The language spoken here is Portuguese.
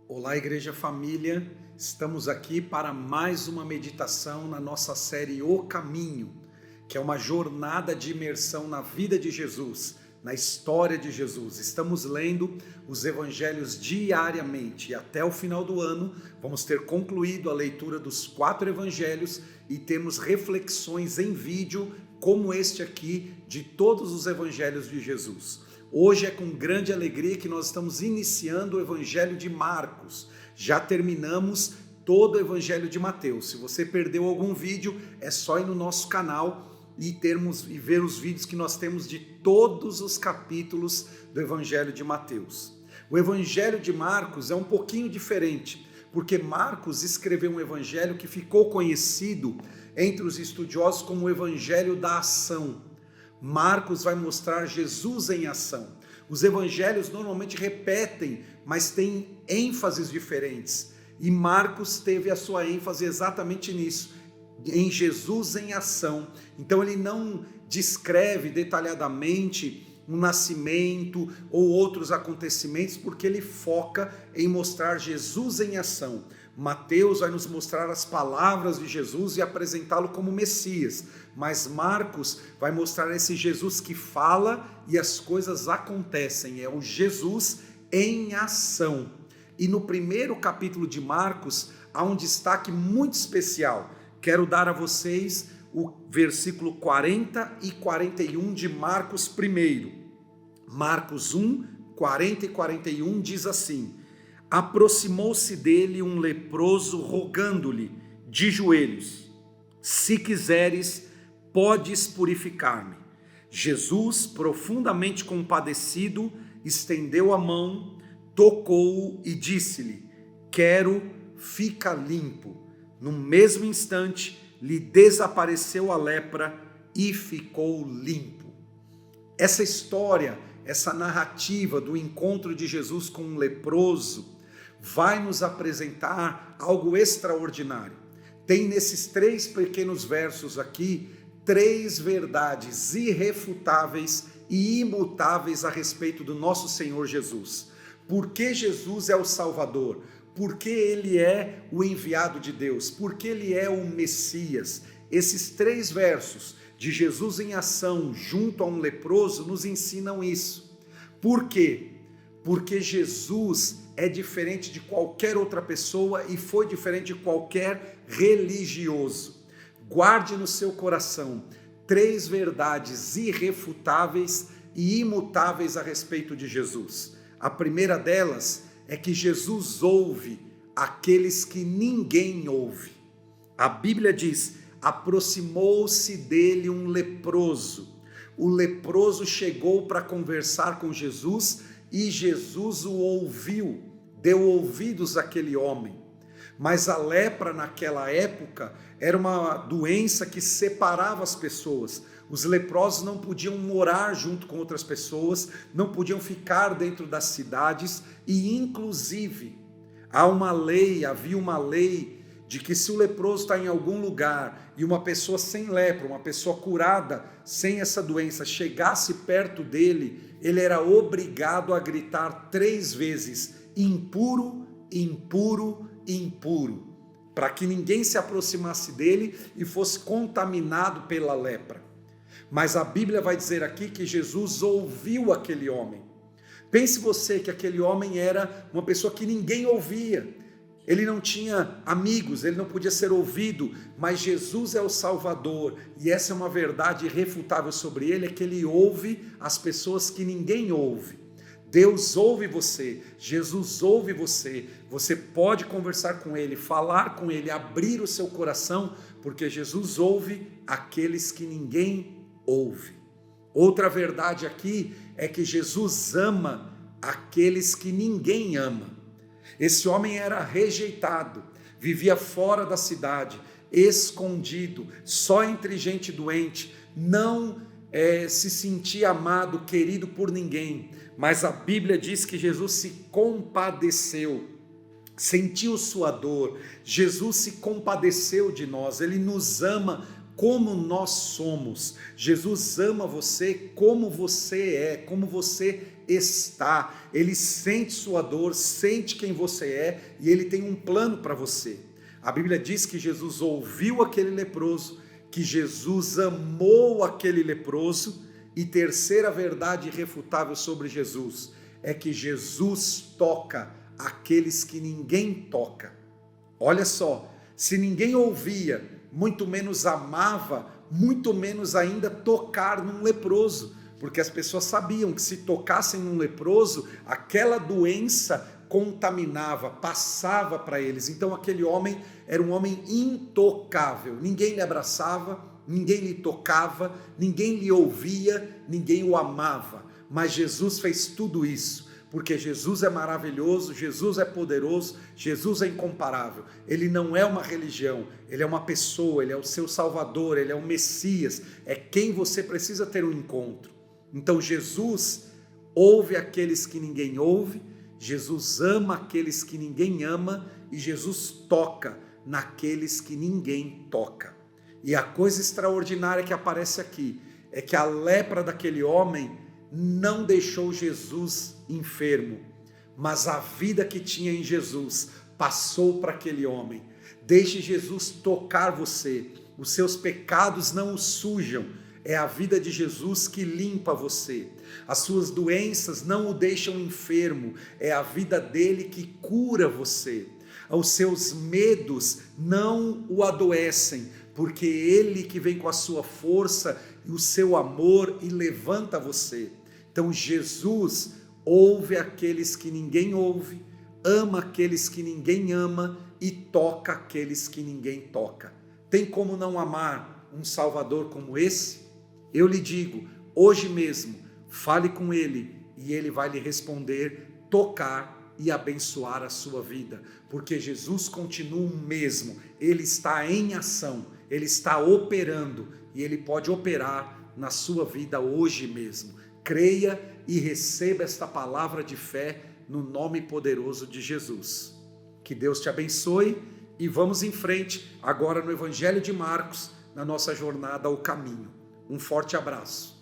Olá, Igreja Família, estamos aqui para mais uma meditação na nossa série O Caminho, que é uma jornada de imersão na vida de Jesus, na história de Jesus. Estamos lendo os evangelhos diariamente e até o final do ano vamos ter concluído a leitura dos 4 evangelhos e temos reflexões em vídeo como este aqui de todos os evangelhos de Jesus. Hoje é com grande alegria que nós estamos iniciando o Evangelho de Marcos. Já terminamos todo o Evangelho de Mateus. Se você perdeu algum vídeo, é só ir no nosso canal e ver os vídeos que nós temos de todos os capítulos do Evangelho de Mateus. O Evangelho de Marcos é um pouquinho diferente, porque Marcos escreveu um evangelho que ficou conhecido entre os estudiosos como o Evangelho da Ação. Marcos vai mostrar Jesus em ação. Os evangelhos normalmente repetem, mas têm ênfases diferentes. E Marcos teve a sua ênfase exatamente nisso, em Jesus em ação. Então ele não descreve detalhadamente um nascimento ou outros acontecimentos, porque ele foca em mostrar Jesus em ação. Mateus vai nos mostrar as palavras de Jesus e apresentá-lo como Messias, mas Marcos vai mostrar esse Jesus que fala e as coisas acontecem, é o Jesus em ação. E no primeiro capítulo de Marcos há um destaque muito especial. Quero dar a vocês o versículo 40 e 41 de Marcos primeiro. Marcos 1, 40 e 41 diz assim: aproximou-se dele um leproso, rogando-lhe de joelhos: se quiseres, podes purificar-me. Jesus, profundamente compadecido, estendeu a mão, tocou-o e disse-lhe: quero, fica limpo. No mesmo instante, lhe desapareceu a lepra e ficou limpo. Essa história, essa narrativa do encontro de Jesus com um leproso, vai nos apresentar algo extraordinário. Tem nesses 3 pequenos versos aqui 3 verdades irrefutáveis e imutáveis a respeito do nosso Senhor Jesus. Por que Jesus é o Salvador? Por que Ele é o enviado de Deus? Por que Ele é o Messias? Esses 3 versos de Jesus em ação junto a um leproso nos ensinam isso. Por quê? Porque Jesus é diferente de qualquer outra pessoa e foi diferente de qualquer religioso. Guarde no seu coração 3 verdades irrefutáveis e imutáveis a respeito de Jesus. A primeira delas é que Jesus ouve aqueles que ninguém ouve. A Bíblia diz: aproximou-se dele um leproso. O leproso chegou para conversar com Jesus e Jesus o ouviu, deu ouvidos àquele homem. Mas a lepra naquela época era uma doença que separava as pessoas. Os leprosos não podiam morar junto com outras pessoas, não podiam ficar dentro das cidades e, inclusive, havia uma lei de que se o leproso está em algum lugar e uma pessoa sem lepra, uma pessoa curada, sem essa doença, chegasse perto dele, ele era obrigado a gritar 3 vezes: impuro, impuro, impuro, para que ninguém se aproximasse dele e fosse contaminado pela lepra. Mas a Bíblia vai dizer aqui que Jesus ouviu aquele homem. Pense você que aquele homem era uma pessoa que ninguém ouvia. Ele não tinha amigos, ele não podia ser ouvido, mas Jesus é o Salvador, e essa é uma verdade irrefutável sobre ele, é que ele ouve as pessoas que ninguém ouve. Deus ouve você, Jesus ouve você, você pode conversar com ele, falar com ele, abrir o seu coração, porque Jesus ouve aqueles que ninguém ouve. Outra verdade aqui é que Jesus ama aqueles que ninguém ama. Esse homem era rejeitado, vivia fora da cidade, escondido, só entre gente doente, não se sentia amado, querido por ninguém, mas a Bíblia diz que Jesus se compadeceu, sentiu sua dor, Jesus se compadeceu de nós, ele nos ama como nós somos. Jesus ama você como você é, como você está, ele sente sua dor, sente quem você é e ele tem um plano para você. A Bíblia diz que Jesus ouviu aquele leproso, que Jesus amou aquele leproso, e terceira verdade irrefutável sobre Jesus é que Jesus toca aqueles que ninguém toca. Olha só, se ninguém ouvia, muito menos amava, muito menos ainda tocar num leproso, porque as pessoas sabiam que se tocassem num leproso, aquela doença contaminava, passava para eles. Então aquele homem era um homem intocável, ninguém lhe abraçava, ninguém lhe tocava, ninguém lhe ouvia, ninguém o amava. Mas Jesus fez tudo isso, porque Jesus é maravilhoso, Jesus é poderoso, Jesus é incomparável. Ele não é uma religião, ele é uma pessoa, ele é o seu Salvador, ele é o Messias, é quem você precisa ter um encontro. Então Jesus ouve aqueles que ninguém ouve, Jesus ama aqueles que ninguém ama e Jesus toca naqueles que ninguém toca. E a coisa extraordinária que aparece aqui é que a lepra daquele homem não deixou Jesus enfermo, mas a vida que tinha em Jesus passou para aquele homem. Deixe Jesus tocar você, os seus pecados não o sujam, é a vida de Jesus que limpa você. As suas doenças não o deixam enfermo, é a vida dele que cura você. Os seus medos não o adoecem, porque ele que vem com a sua força e o seu amor e levanta você. Então Jesus ouve aqueles que ninguém ouve, ama aqueles que ninguém ama e toca aqueles que ninguém toca. Tem como não amar um Salvador como esse? Eu lhe digo, hoje mesmo, fale com ele e ele vai lhe responder, tocar e abençoar a sua vida, porque Jesus continua o mesmo, ele está em ação, ele está operando e ele pode operar na sua vida hoje mesmo. Creia e receba esta palavra de fé no nome poderoso de Jesus. Que Deus te abençoe e vamos em frente agora no Evangelho de Marcos, na nossa jornada ao caminho. Um forte abraço.